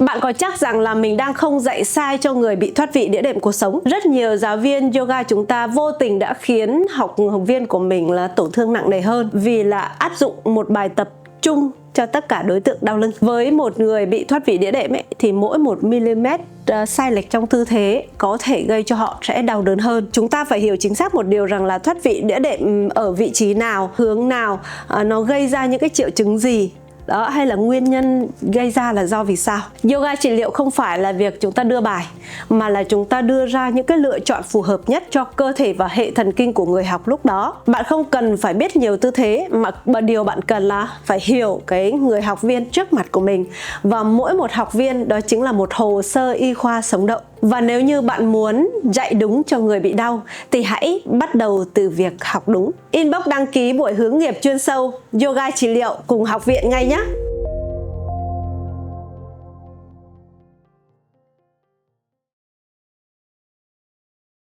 Bạn có chắc rằng là mình đang không dạy sai cho người bị thoát vị đĩa đệm cuộc sống? Rất nhiều giáo viên yoga chúng ta vô tình đã khiến học viên của mình là tổn thương nặng nề hơn vì là áp dụng một bài tập chung cho tất cả đối tượng đau lưng. Với một người bị thoát vị đĩa đệm thì mỗi 1mm sai lệch trong tư thế có thể gây cho họ sẽ đau đớn hơn. Chúng ta phải hiểu chính xác một điều rằng là thoát vị đĩa đệm ở vị trí nào, hướng nào, nó gây ra những cái triệu chứng gì. Đó, hay là nguyên nhân gây ra là do vì sao. Yoga trị liệu không phải là việc chúng ta đưa bài, mà là chúng ta đưa ra những cái lựa chọn phù hợp nhất cho cơ thể và hệ thần kinh của người học lúc đó. Bạn không cần phải biết nhiều tư thế, mà điều bạn cần là phải hiểu cái người học viên trước mặt của mình. Và mỗi một học viên đó chính là một hồ sơ y khoa sống động. Và nếu như bạn muốn dạy đúng cho người bị đau thì hãy bắt đầu từ việc học đúng. Inbox đăng ký buổi hướng nghiệp chuyên sâu yoga trị liệu cùng học viện ngay nhé!